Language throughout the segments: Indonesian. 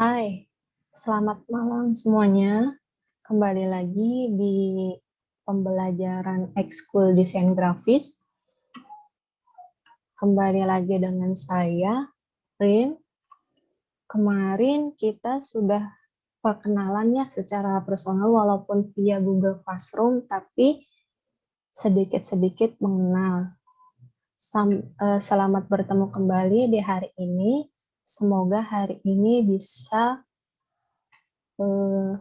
Hai, selamat malam semuanya. Kembali lagi di pembelajaran ekskul desain grafis. Kembali lagi dengan saya, Rin. Kemarin kita sudah perkenalan ya secara personal walaupun via Google Classroom, tapi sedikit-sedikit mengenal. Selamat bertemu kembali di hari ini. Semoga hari ini bisa eh,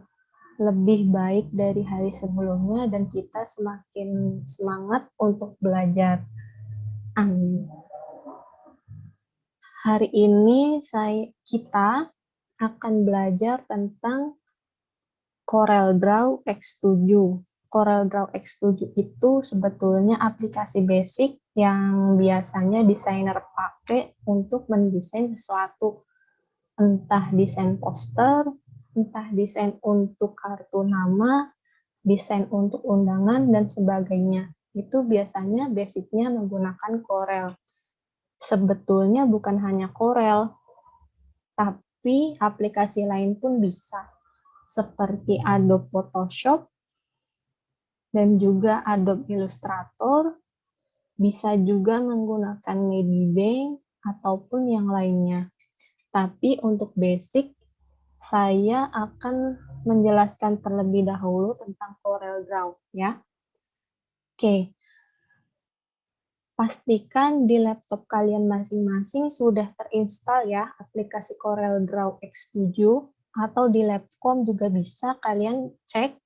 lebih baik dari hari sebelumnya dan kita semakin semangat untuk belajar. Amin. Hari ini kita akan belajar tentang CorelDRAW X7. CorelDRAW X7 itu sebetulnya aplikasi basic yang biasanya desainer pakai untuk mendesain sesuatu. Entah desain poster, entah desain untuk kartu nama, desain untuk undangan, dan sebagainya. Itu biasanya basicnya menggunakan Corel. Sebetulnya bukan hanya Corel, tapi aplikasi lain pun bisa, seperti Adobe Photoshop dan juga Adobe Illustrator, bisa juga menggunakan Medibank ataupun yang lainnya. Tapi untuk basic, saya akan menjelaskan terlebih dahulu tentang CorelDRAW ya. Oke, pastikan di laptop kalian masing-masing sudah terinstall ya aplikasi CorelDRAW X7 atau di Labcom juga bisa kalian cek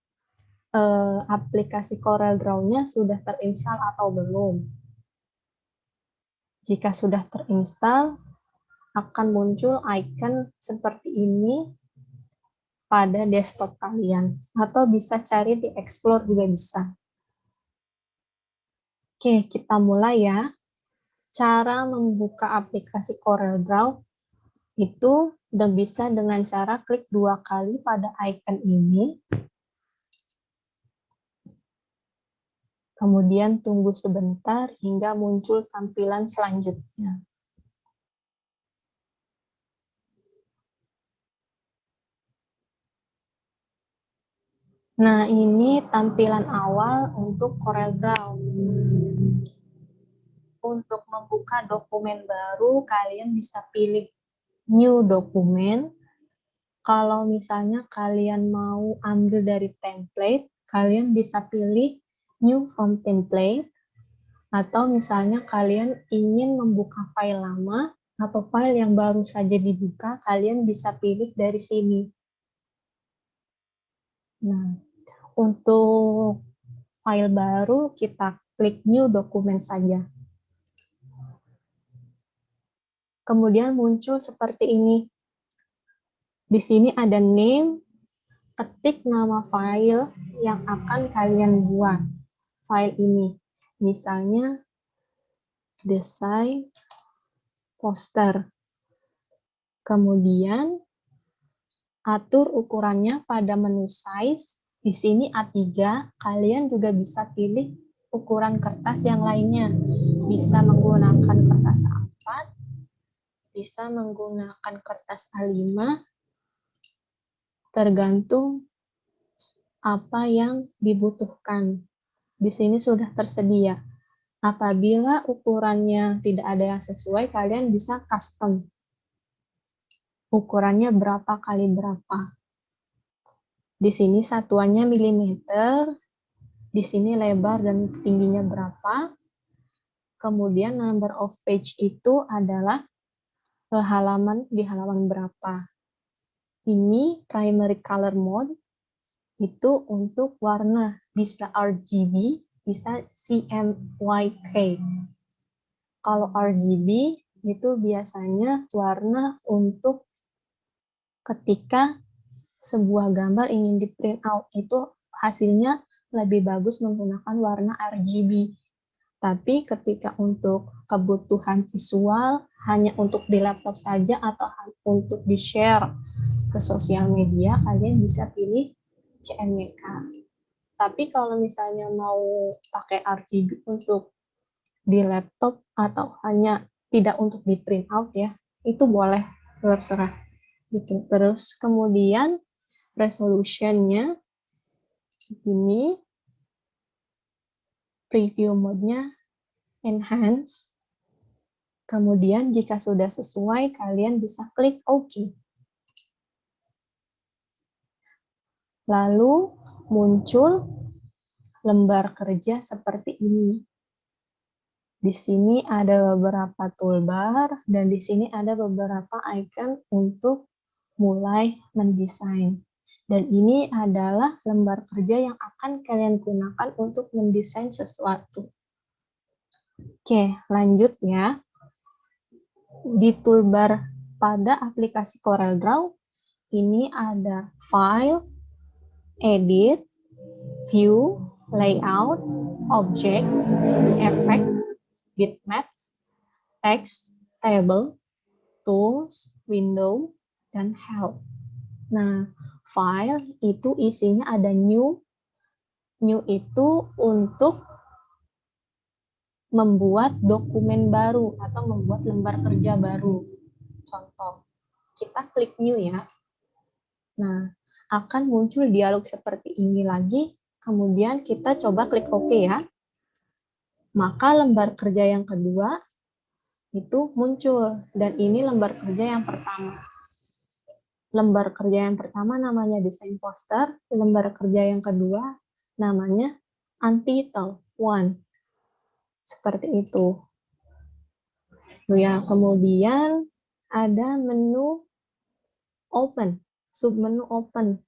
aplikasi CorelDRAW-nya sudah terinstall atau belum. Jika sudah terinstall, akan muncul icon seperti ini pada desktop kalian atau bisa cari di Explore juga bisa. Oke, kita mulai ya. Cara membuka aplikasi CorelDRAW itu udah bisa dengan cara klik 2 kali pada icon ini. Kemudian tunggu sebentar hingga muncul tampilan selanjutnya. Nah, ini tampilan awal untuk CorelDRAW. Untuk membuka dokumen baru, kalian bisa pilih New Document. Kalau misalnya kalian mau ambil dari template, kalian bisa pilih New from Template. Atau misalnya kalian ingin membuka file lama atau file yang baru saja dibuka, kalian bisa pilih dari sini. Nah, untuk file baru, kita klik New Document saja. Kemudian muncul seperti ini. Di sini ada name, ketik nama file yang akan kalian buat. File ini, misalnya desain poster. Kemudian atur ukurannya pada menu size. Di sini A3, kalian juga bisa pilih ukuran kertas yang lainnya. Bisa menggunakan kertas A4, bisa menggunakan kertas A5, tergantung apa yang dibutuhkan. Di sini sudah tersedia. Apabila ukurannya tidak ada yang sesuai, kalian bisa custom. Ukurannya berapa kali berapa. Di sini satuannya milimeter, di sini lebar dan tingginya berapa. Kemudian number of page itu adalah di halaman berapa. Ini primary color mode, itu untuk warna, bisa RGB, bisa CMYK. Kalau RGB itu biasanya warna untuk ketika sebuah gambar ingin di print out, itu hasilnya lebih bagus menggunakan warna RGB. Tapi ketika untuk kebutuhan visual, hanya untuk di laptop saja atau untuk di-share ke sosial media, kalian bisa pilih CMYK. Tapi kalau misalnya mau pakai RGB untuk di laptop atau hanya tidak untuk di print out ya, itu boleh, terserah. Gitu. Terus kemudian resolution-nya segini, preview mode-nya enhance. Kemudian jika sudah sesuai, kalian bisa klik OK. Lalu muncul lembar kerja seperti ini. Di sini ada beberapa toolbar dan di sini ada beberapa icon untuk mulai mendesain. Dan ini adalah lembar kerja yang akan kalian gunakan untuk mendesain sesuatu. Oke, lanjut ya. Di toolbar pada aplikasi CorelDRAW, ini ada File, Edit, View, Layout, Object, Effect, Bitmaps, Text, Table, Tools, Window, dan Help. Nah, file itu isinya ada new. New itu untuk membuat dokumen baru atau membuat lembar kerja baru. Contoh, kita klik new ya. Nah, akan muncul dialog seperti ini lagi. Kemudian kita coba klik OK ya. Maka lembar kerja yang kedua itu muncul. Dan ini lembar kerja yang pertama. Lembar kerja yang pertama namanya desain poster, lembar kerja yang kedua namanya untitled one. Seperti itu. Ya, kemudian ada menu open, submenu open.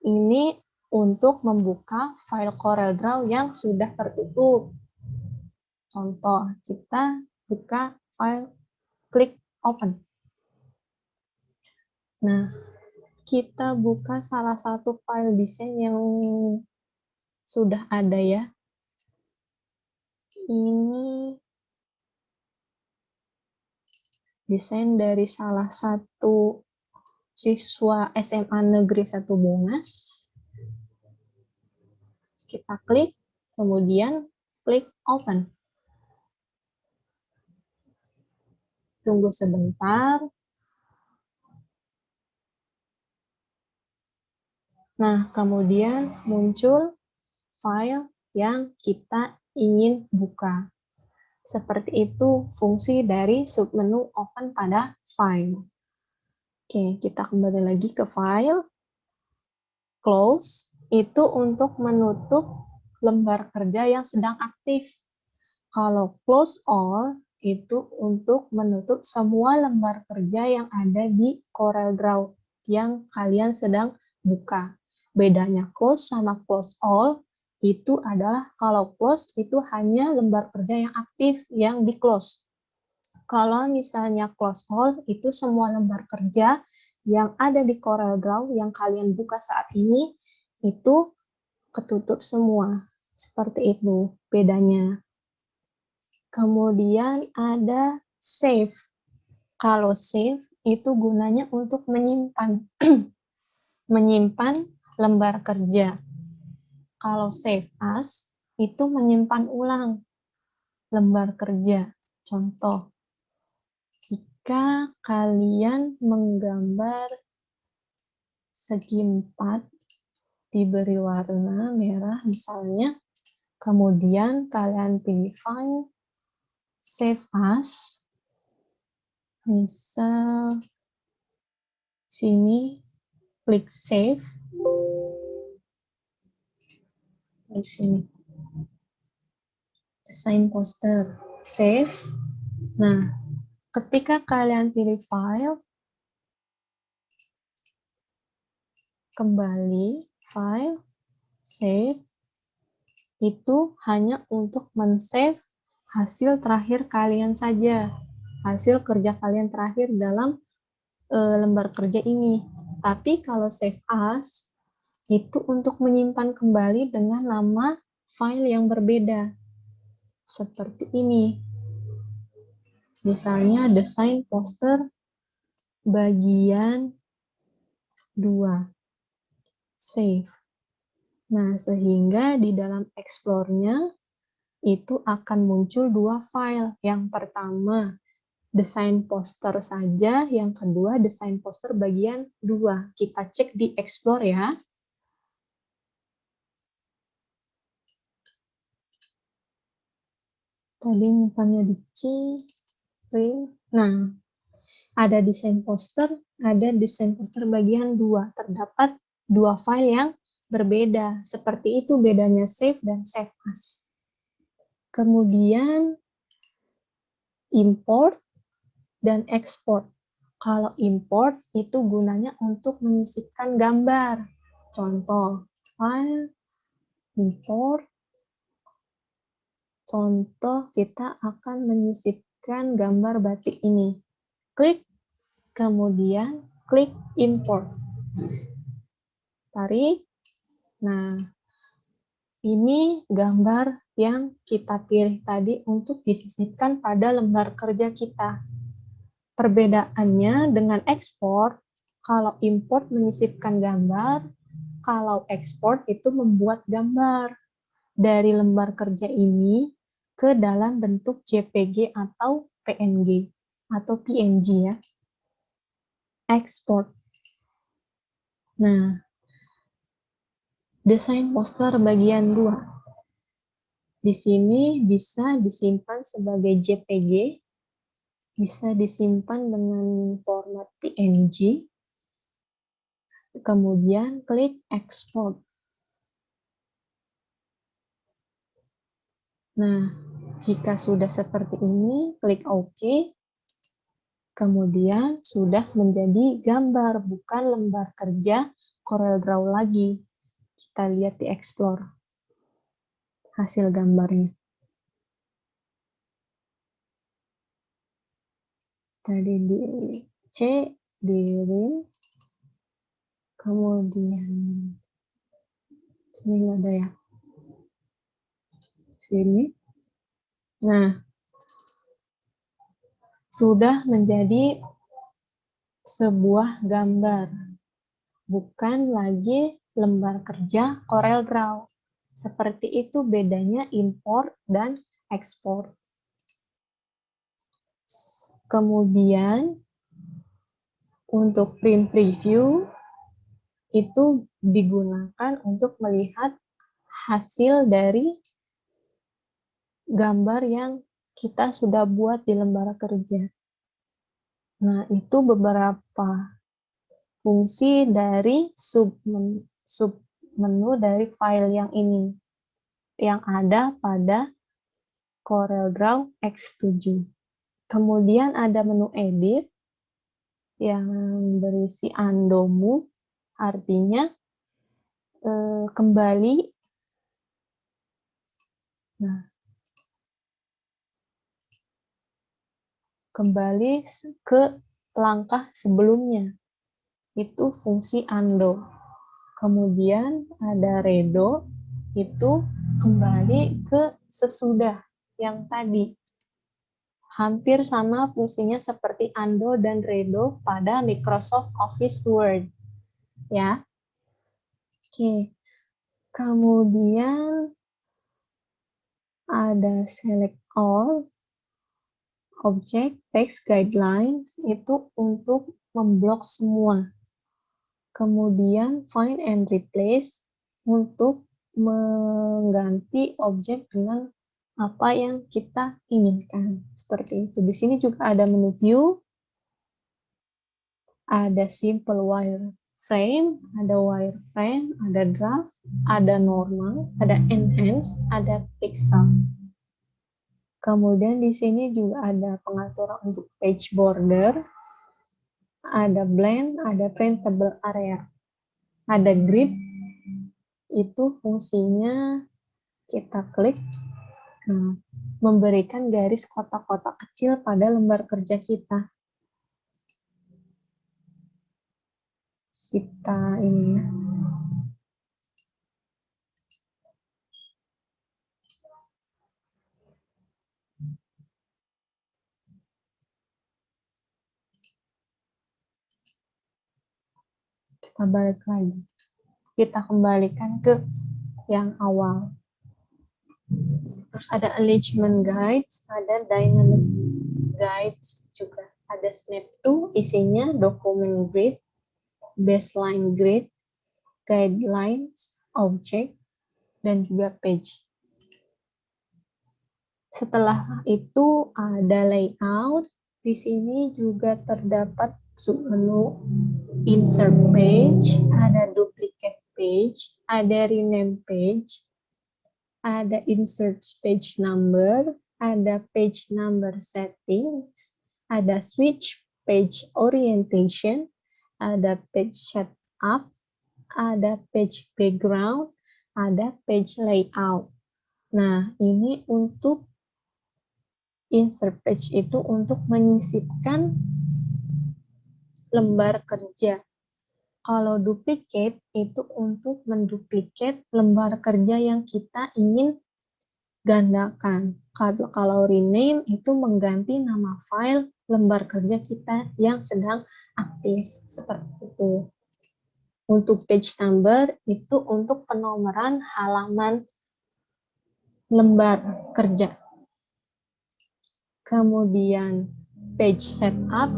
Ini untuk membuka file CorelDRAW yang sudah tertutup. Contoh, kita buka file, klik open. Nah, kita buka salah satu file desain yang sudah ada ya. Ini desain dari salah satu siswa SMA Negeri 1 Monas. Kita klik, kemudian klik open. Tunggu sebentar. Nah, kemudian muncul file yang kita ingin buka. Seperti itu fungsi dari submenu open pada file. Oke, kita kembali lagi ke file. Close itu untuk menutup lembar kerja yang sedang aktif. Kalau close all itu untuk menutup semua lembar kerja yang ada di CorelDRAW yang kalian sedang buka. Bedanya close sama close all itu adalah kalau close itu hanya lembar kerja yang aktif yang di close. Kalau misalnya close all itu semua lembar kerja yang ada di CorelDRAW yang kalian buka saat ini itu ketutup semua. Seperti itu bedanya. Kemudian ada save. Kalau save itu gunanya untuk menyimpan menyimpan lembar kerja. Kalau save as itu menyimpan ulang lembar kerja. Contoh, jika kalian menggambar segi 4 diberi warna merah misalnya, kemudian kalian pilih file, save as, misal sini, klik save, di sini, desain poster, save. Nah, ketika kalian pilih file, kembali, file, save, itu hanya untuk men-save hasil terakhir kalian saja, hasil kerja kalian terakhir dalam lembar kerja ini. Tapi kalau save as, itu untuk menyimpan kembali dengan nama file yang berbeda. Seperti ini. Misalnya desain poster bagian 2. Save. Nah, sehingga di dalam Explore-nya itu akan muncul dua file. Yang pertama, desain poster saja, yang kedua desain poster bagian 2. Kita cek di Explore ya. Tadi nyimpannya di C, print. Nah, ada desain poster, ada desain poster bagian 2. Terdapat 2 file yang berbeda. Seperti itu bedanya save dan save as. Kemudian import dan export. Kalau import itu gunanya untuk menyisipkan gambar. Contoh, file, import. Contoh, kita akan menyisipkan gambar batik ini. Klik, kemudian klik import. Tarik. Nah, ini gambar yang kita pilih tadi untuk disisipkan pada lembar kerja kita. Perbedaannya dengan ekspor, kalau import menyisipkan gambar, kalau ekspor itu membuat gambar dari lembar kerja ini ke dalam bentuk JPG atau PNG atau PNG ya. Ekspor. Nah, desain poster bagian 2. Di sini bisa disimpan sebagai JPG, bisa disimpan dengan format PNG, kemudian klik export. Nah, jika sudah seperti ini, klik OK. Kemudian sudah menjadi gambar, bukan lembar kerja CorelDRAW lagi. Kita lihat di Explore hasil gambarnya. Tadi di C, di rim, kemudian sini nggak ada ya. Sini. Nah, sudah menjadi sebuah gambar, bukan lagi lembar kerja CorelDRAW. Seperti itu bedanya import dan ekspor. Kemudian untuk print preview itu digunakan untuk melihat hasil dari gambar yang kita sudah buat di lembar kerja. Nah, itu beberapa fungsi dari submenu dari file yang ini, yang ada pada CorelDRAW X7. Kemudian ada menu edit yang berisi undo move, artinya kembali. Nah, kembali ke langkah sebelumnya. Itu fungsi undo. Kemudian ada redo, itu kembali ke sesudah yang tadi. Hampir sama fungsinya seperti undo dan redo pada Microsoft Office Word. Ya. Oke. Kemudian ada select all, object text guidelines, itu untuk memblok semua. Kemudian find and replace untuk mengganti objek dengan apa yang kita inginkan. Seperti itu. Di sini juga ada menu view, ada simple wireframe, ada wireframe, ada draft, ada normal, ada enhance, ada pixel. Kemudian di sini juga ada pengaturan untuk page border, ada blend, ada printable area, ada grid, itu fungsinya kita klik, memberikan garis kotak-kotak kecil pada lembar kerja kita. Kita ini ya. Kita balik lagi. Kita kembalikan ke yang awal. Terus ada alignment guides, ada dynamic guides juga. Ada Snap to, isinya dokumen grid, baseline grid, guidelines, object, dan juga page. Setelah itu ada layout. Di sini juga terdapat submenu insert page, ada duplicate page, ada rename page, ada insert page number, ada page number settings, ada switch page orientation, ada page setup, ada page background, ada page layout. Nah, ini untuk insert page itu untuk menyisipkan lembar kerja. Kalau duplicate itu untuk menduplikat lembar kerja yang kita ingin gandakan. Kalau rename itu mengganti nama file lembar kerja kita yang sedang aktif. Seperti itu. Untuk page number itu untuk penomoran halaman lembar kerja. Kemudian page setup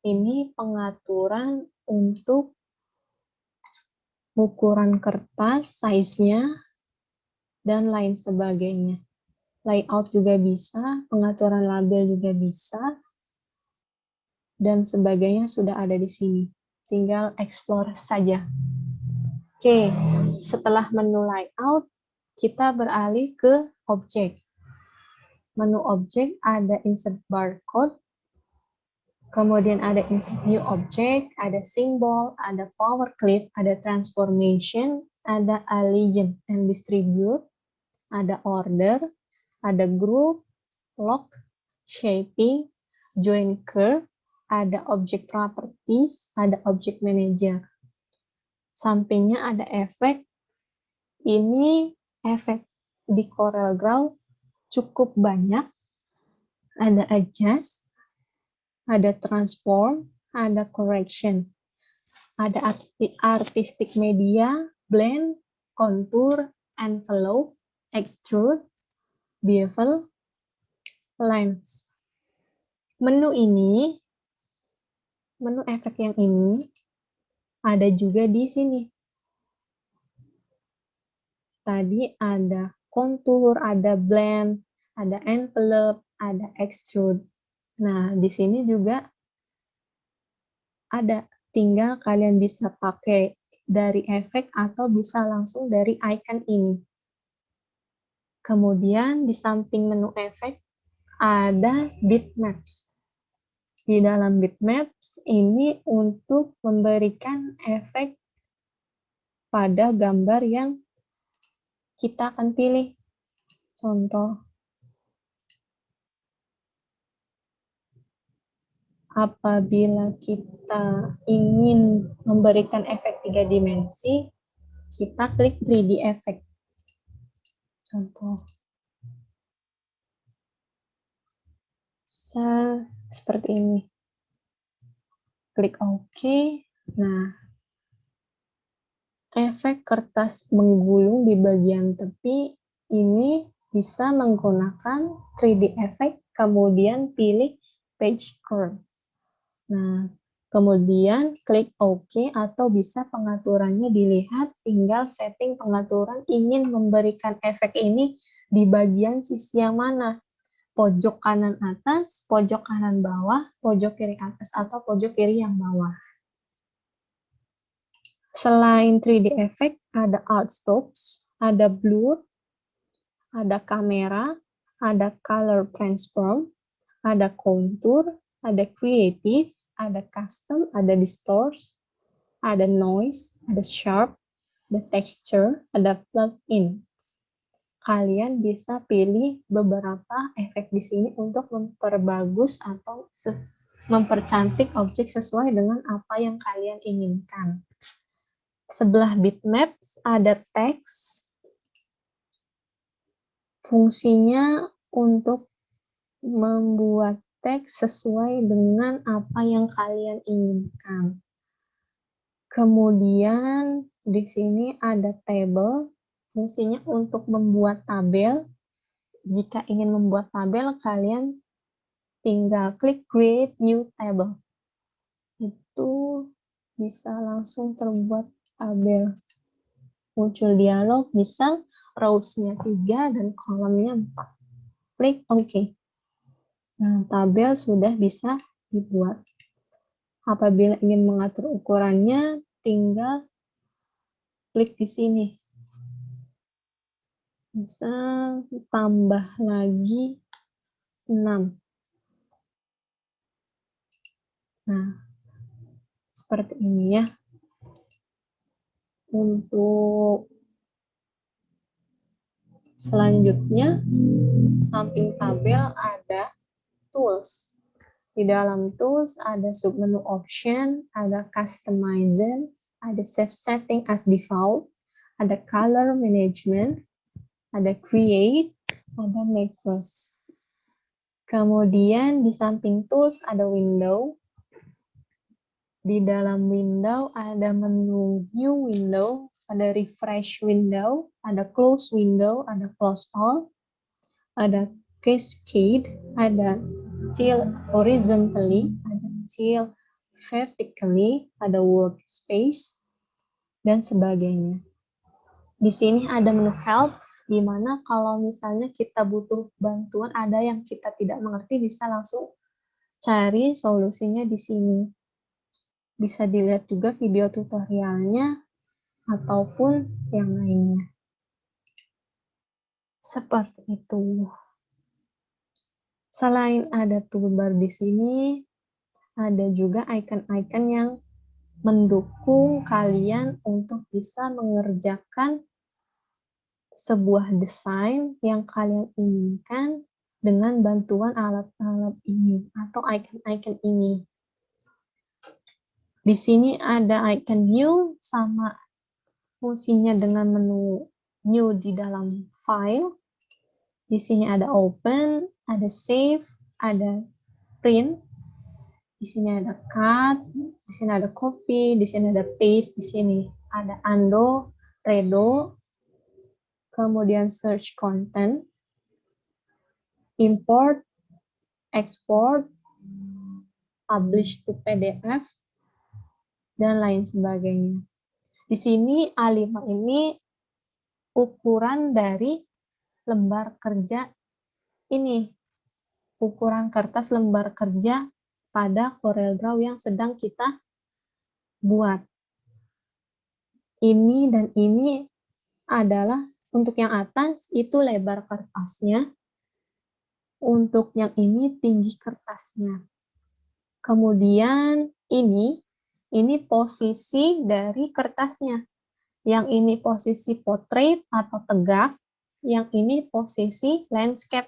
ini pengaturan untuk ukuran kertas, size-nya, dan lain sebagainya. Layout juga bisa, pengaturan label juga bisa, dan sebagainya sudah ada di sini. Tinggal explore saja. Oke, setelah menu layout, kita beralih ke objek. Menu objek ada insert barcode, kemudian ada insert new object, ada simbol, ada power clip, ada transformation, ada align and distribute, ada order, ada group, lock, shaping, join curve, ada object properties, ada object manager. Sampingnya ada efek. Ini efek di CorelDRAW cukup banyak. Ada adjust, ada transform, ada correction. Ada artistic media, blend, contour, envelope, extrude, bevel, lens. Menu efek yang ini ada juga di sini. Tadi ada contour, ada blend, ada envelope, ada extrude. Nah, di sini juga ada. Tinggal kalian bisa pakai dari efek atau bisa langsung dari icon ini. Kemudian di samping menu efek ada bitmaps. Di dalam bitmaps ini untuk memberikan efek pada gambar yang kita akan pilih. Contoh, apabila kita ingin memberikan efek 3 dimensi, kita klik 3D effect. Contoh, seperti ini. Klik OK. Nah, efek kertas menggulung di bagian tepi ini bisa menggunakan 3D effect, kemudian pilih page curve. Nah, kemudian klik OK atau bisa pengaturannya dilihat, tinggal setting pengaturan ingin memberikan efek ini di bagian sisi yang mana. Pojok kanan atas, pojok kanan bawah, pojok kiri atas, atau pojok kiri yang bawah. Selain 3D effect, ada art strokes, ada blur, ada kamera, ada color transform, ada contour, ada creative, ada custom, ada distort, ada noise, ada sharp, ada texture, ada plugin. Kalian bisa pilih beberapa efek di sini untuk memperbagus atau mempercantik objek sesuai dengan apa yang kalian inginkan. Sebelah bitmaps ada teks. Fungsinya untuk membuat teks sesuai dengan apa yang kalian inginkan. Kemudian di sini ada table. Fungsinya untuk membuat tabel. Jika ingin membuat tabel, kalian tinggal klik Create New Table. Itu bisa langsung terbuat tabel. Muncul dialog, misal rows-nya 3 dan kolomnya 4. Klik OK. Nah, tabel sudah bisa dibuat. Apabila ingin mengatur ukurannya, tinggal klik di sini. Bisa tambah lagi 6. Nah, seperti ini ya. Untuk selanjutnya, samping tabel ada tools. Di dalam tools ada submenu option, ada customizer, ada save setting as default, ada color management, ada create, ada macros. Kemudian di samping tools ada window. Di dalam window ada menu view window, ada refresh window, ada close window, ada close all, ada cascade, ada tilt horizontally, ada tilt vertically, ada workspace, dan sebagainya. Di sini ada menu help, di mana kalau misalnya kita butuh bantuan, ada yang kita tidak mengerti, bisa langsung cari solusinya di sini. Bisa dilihat juga video tutorialnya ataupun yang lainnya. Seperti itu. Selain ada toolbar di sini, ada juga icon-icon yang mendukung kalian untuk bisa mengerjakan sebuah desain yang kalian inginkan dengan bantuan alat-alat ini atau icon-icon ini. Di sini ada icon new sama fungsinya dengan menu new di dalam file. Di sini ada open, ada save, ada print. Di sini ada cut, di sini ada copy, di sini ada paste, di sini ada undo, redo, kemudian search content, import, export, publish to PDF, dan lain sebagainya. Di sini A5 ini ukuran dari lembar kerja ini. Ukuran kertas lembar kerja pada CorelDRAW yang sedang kita buat. Ini dan ini adalah untuk yang atas itu lebar kertasnya. Untuk yang ini tinggi kertasnya. Kemudian ini posisi dari kertasnya. Yang ini posisi portrait atau tegak, yang ini posisi landscape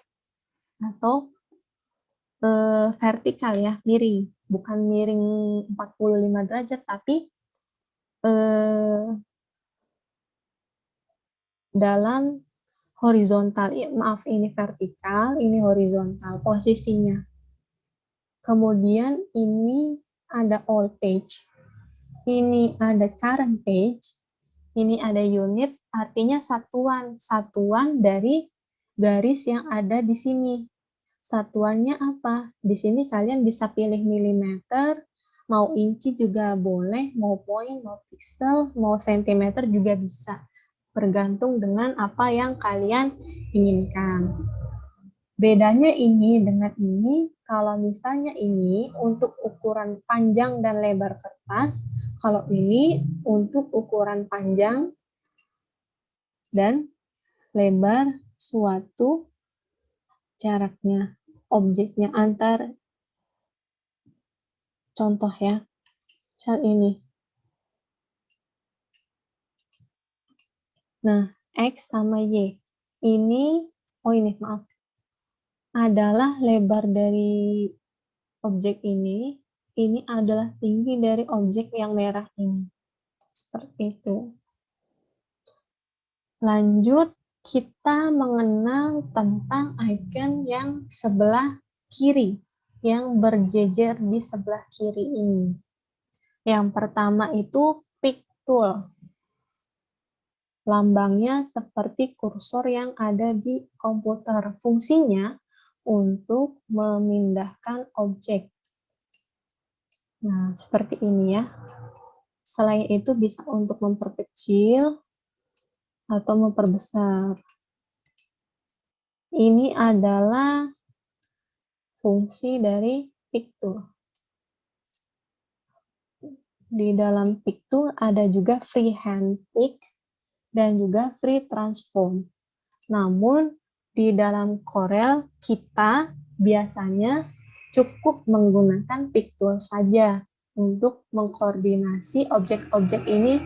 atau vertikal ya, miring. Bukan miring 45 derajat, tapi dalam horizontal. Maaf, ini vertikal, ini horizontal posisinya. Kemudian ini ada all page. Ini ada current page. Ini ada unit, artinya satuan. Satuan dari garis yang ada di sini. Satuannya apa? Di sini kalian bisa pilih milimeter, mau inci juga boleh, mau poin, mau pixel, mau sentimeter juga bisa. Bergantung dengan apa yang kalian inginkan. Bedanya ini dengan ini, kalau misalnya ini untuk ukuran panjang dan lebar kertas, kalau ini untuk ukuran panjang dan lebar suatu jaraknya, objeknya antar, contoh ya, misal ini. Nah, X sama Y. Ini, maaf, adalah lebar dari objek ini adalah tinggi dari objek yang merah ini. Seperti itu. Lanjut, kita mengenal tentang icon yang sebelah kiri, yang berjejer di sebelah kiri ini. Yang pertama itu pick tool. Lambangnya seperti kursor yang ada di komputer. Fungsinya untuk memindahkan objek. Nah, seperti ini ya. Selain itu bisa untuk memperkecil atau memperbesar. Ini adalah fungsi dari picture. Di dalam picture ada juga freehand pick dan juga free transform. Namun di dalam Corel kita biasanya cukup menggunakan picture saja untuk mengkoordinasi objek-objek ini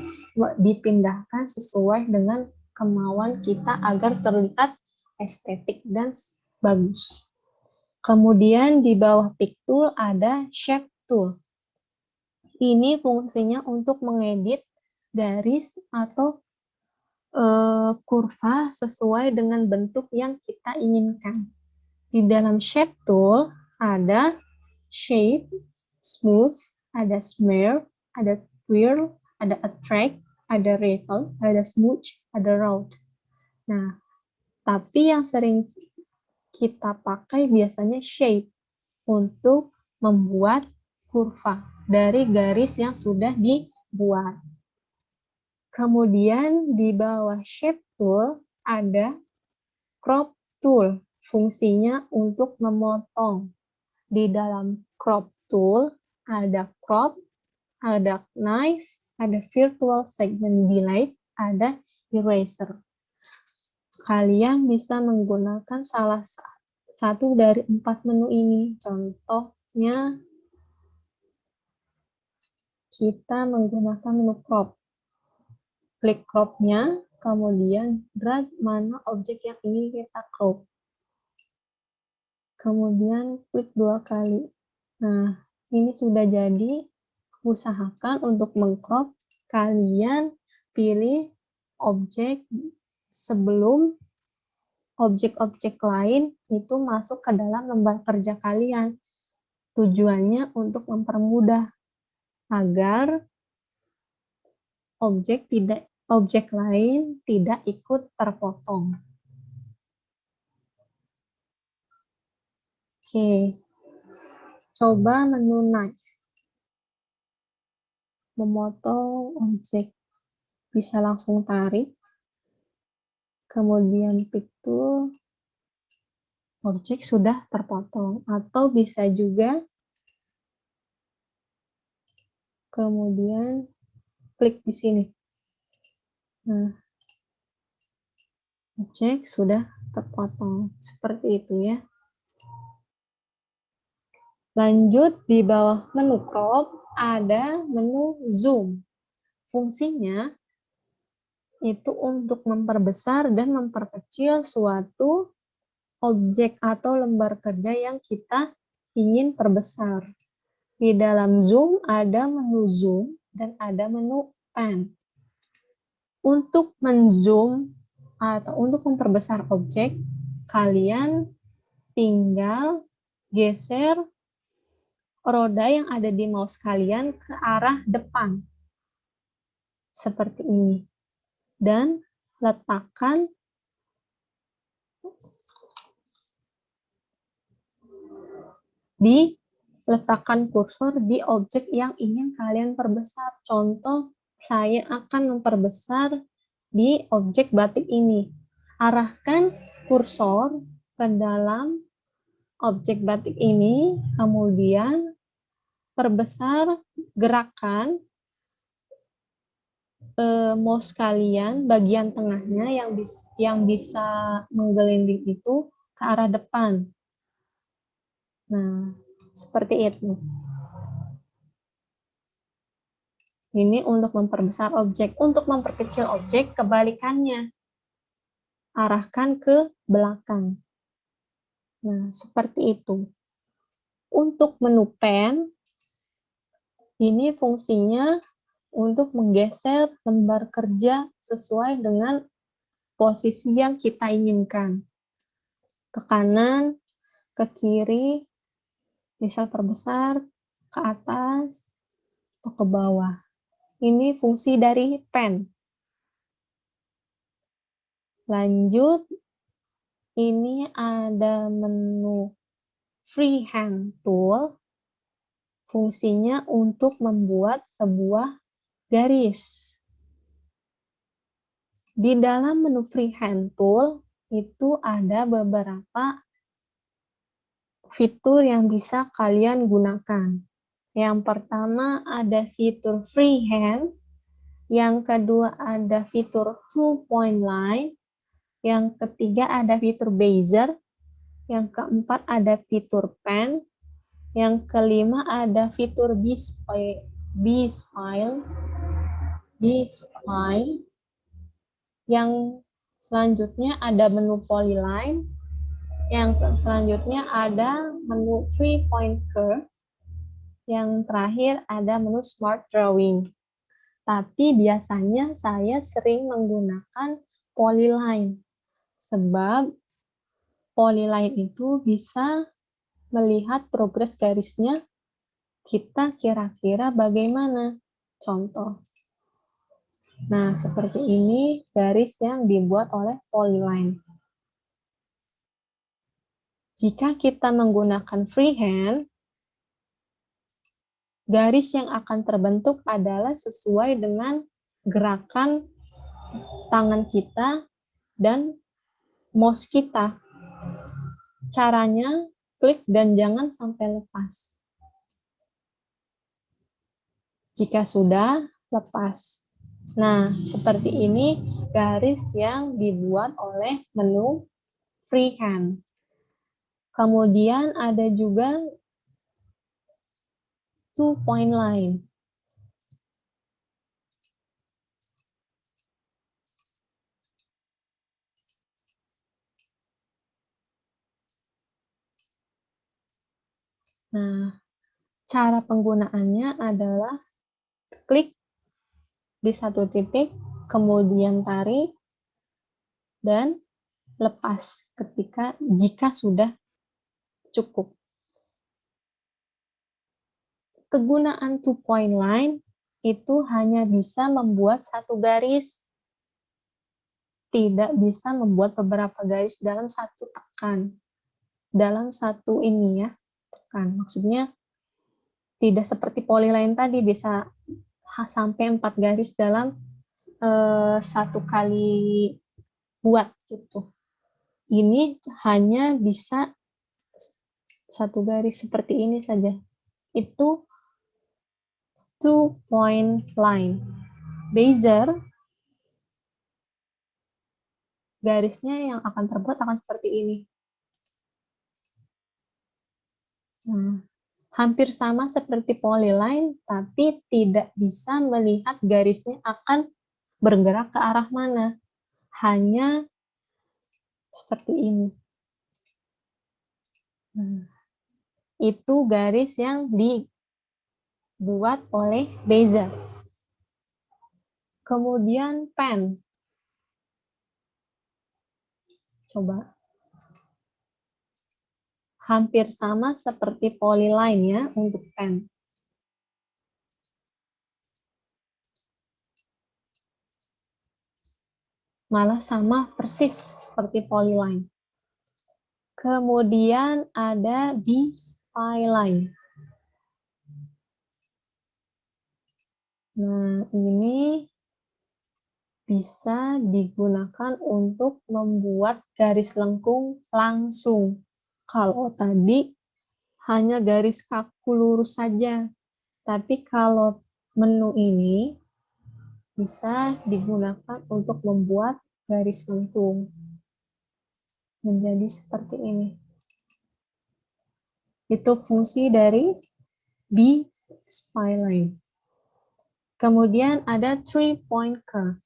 dipindahkan sesuai dengan kemauan kita agar terlihat estetik dan bagus. Kemudian di bawah pick tool ada shape tool. Ini fungsinya untuk mengedit garis atau kurva sesuai dengan bentuk yang kita inginkan. Di dalam shape tool ada shape, smooth, ada smear, ada twirl, ada attract, ada revel, ada smooth, ada round. Nah, tapi yang sering kita pakai biasanya shape untuk membuat kurva dari garis yang sudah dibuat. Kemudian di bawah shape tool ada crop tool. Fungsinya untuk memotong. Di dalam crop tool ada crop, ada knife, ada virtual segment delete, ada eraser. Kalian bisa menggunakan salah satu dari 4 menu ini. Contohnya kita menggunakan menu crop. Klik crop-nya, kemudian drag mana objek yang ingin kita crop. Kemudian klik 2 kali. Nah, ini sudah jadi. Usahakan untuk mengcrop, kalian pilih objek sebelum objek-objek lain itu masuk ke dalam lembar kerja kalian. Tujuannya untuk mempermudah agar objek lain tidak ikut terpotong. Oke, coba menu knife. Memotong objek, bisa langsung tarik, kemudian pick tool, objek sudah terpotong. Atau bisa juga kemudian klik di sini. Nah, objek sudah terpotong. Seperti itu ya. Lanjut di bawah menu crop ada menu zoom. Fungsinya itu untuk memperbesar dan memperkecil suatu objek atau lembar kerja yang kita ingin perbesar. Di dalam zoom ada menu zoom dan ada menu pan. Untuk menzoom atau untuk memperbesar objek, kalian tinggal geser roda yang ada di mouse kalian ke arah depan. Seperti ini. Dan letakkan kursor di objek yang ingin kalian perbesar. Contoh, saya akan memperbesar di objek batik ini. Arahkan kursor ke dalam objek batik ini, kemudian perbesar gerakan mouse kalian bagian tengahnya yang bisa menggelinding itu ke arah depan. Nah, seperti itu. Ini untuk memperbesar objek. Untuk memperkecil objek, kebalikannya. Arahkan ke belakang. Nah, seperti itu. Untuk menu pen, ini fungsinya untuk menggeser lembar kerja sesuai dengan posisi yang kita inginkan. Ke kanan, ke kiri, misal perbesar, ke atas, atau ke bawah. Ini fungsi dari pen. Lanjut, ini ada menu freehand tool. Fungsinya untuk membuat sebuah garis. Di dalam menu freehand tool itu ada beberapa fitur yang bisa kalian gunakan. Yang pertama ada fitur freehand, yang kedua ada fitur two-point line, yang ketiga ada fitur bezier, yang keempat ada fitur pen, yang kelima ada fitur B-spline, yang selanjutnya ada menu polyline, yang selanjutnya ada menu three-point curve, yang terakhir ada menu smart drawing. Tapi biasanya saya sering menggunakan polyline, sebab polyline itu bisa melihat progres garisnya kita kira-kira bagaimana. Contoh. Nah, seperti ini garis yang dibuat oleh polyline. Jika kita menggunakan freehand, garis yang akan terbentuk adalah sesuai dengan gerakan tangan kita dan mouse kita. Caranya, klik dan jangan sampai lepas. Jika sudah, lepas. Nah, seperti ini garis yang dibuat oleh menu freehand. Kemudian ada juga two-point line. Nah, cara penggunaannya adalah klik di satu titik, kemudian tarik, dan lepas jika sudah cukup. Kegunaan two-point line itu hanya bisa membuat satu garis, tidak bisa membuat beberapa garis dalam satu tekan. Dalam satu ini ya, tekan. Maksudnya tidak seperti polyline tadi bisa sampai 4 garis dalam satu kali buat gitu. Ini hanya bisa satu garis seperti ini saja. Itu two-point line. Bezier, garisnya yang akan terbuat akan seperti ini. Nah, hampir sama seperti polyline, tapi tidak bisa melihat garisnya akan bergerak ke arah mana. Hanya seperti ini. Nah, itu garis yang dibuat oleh bezier. Kemudian pen. Coba. Hampir sama seperti polyline ya untuk pen. Malah sama persis seperti polyline. Kemudian ada B-spline. Nah, ini bisa digunakan untuk membuat garis lengkung langsung. Kalau tadi hanya garis kaku lurus saja. Tapi kalau menu ini bisa digunakan untuk membuat garis lengkung. Menjadi seperti ini. Itu fungsi dari B-spline. Kemudian ada three-point curve.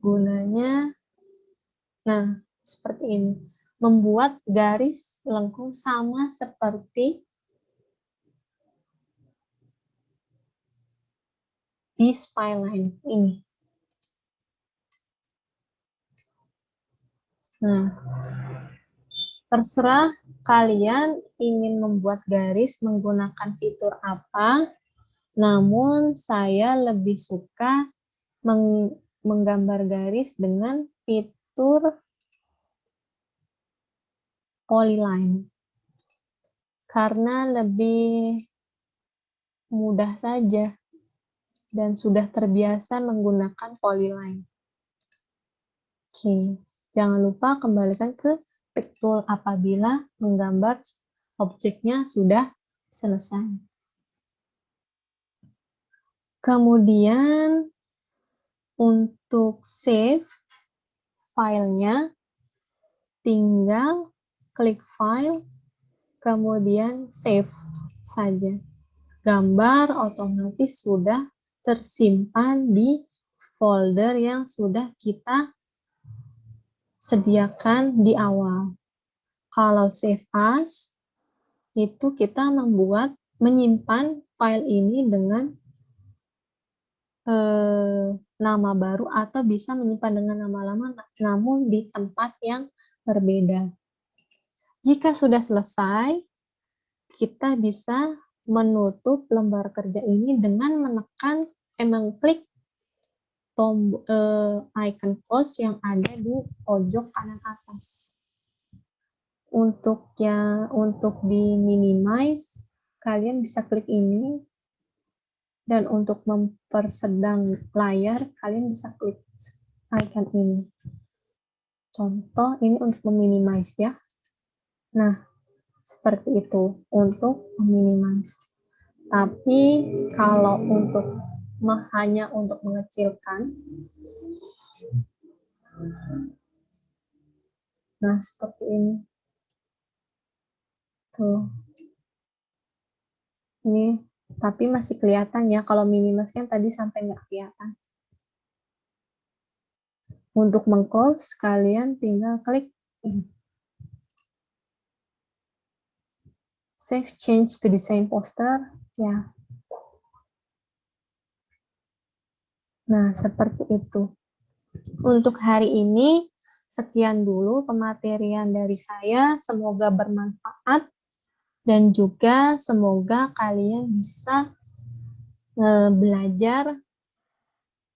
Gunanya, nah, seperti ini. Membuat garis lengkung sama seperti B-spline ini. Nah, terserah kalian ingin membuat garis menggunakan fitur apa, namun saya lebih suka menggambar garis dengan fitur polyline karena lebih mudah saja dan sudah terbiasa menggunakan polyline. Oke, jangan lupa kembalikan ke pick tool apabila menggambar objeknya sudah selesai. Kemudian untuk save filenya, tinggal klik file, kemudian save saja. Gambar otomatis sudah tersimpan di folder yang sudah kita sediakan di awal. Kalau save as, itu kita menyimpan file ini dengan nama baru atau bisa menyimpan dengan nama lama namun di tempat yang berbeda. Jika sudah selesai, kita bisa menutup lembar kerja ini dengan mengklik tombol icon close yang ada di pojok kanan atas. Untuk di minimize, kalian bisa klik ini, dan untuk mempersedang layar, kalian bisa klik icon ini. Contoh, ini untuk meminimize ya. Nah, seperti itu untuk meminimize. Tapi kalau hanya untuk mengecilkan, nah seperti ini. Tuh. Ini, tapi masih kelihatan ya. Kalau minimize kan tadi sampai nggak kelihatan. Untuk meng-close, kalian tinggal klik save change to design poster. Ya. Nah, seperti itu. Untuk hari ini, sekian dulu pematerian dari saya. Semoga bermanfaat dan juga semoga kalian bisa belajar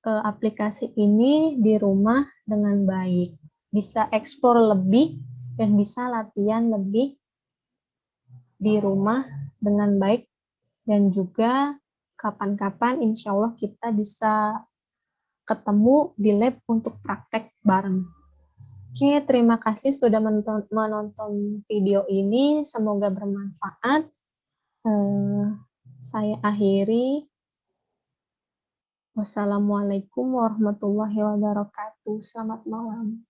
aplikasi ini di rumah dengan baik. Bisa eksplor lebih dan bisa latihan lebih di rumah dengan baik. Dan juga kapan-kapan insya Allah kita bisa ketemu di lab untuk praktek bareng. Oke, terima kasih sudah menonton video ini. Semoga bermanfaat. Saya akhiri. Wassalamualaikum warahmatullahi wabarakatuh. Selamat malam.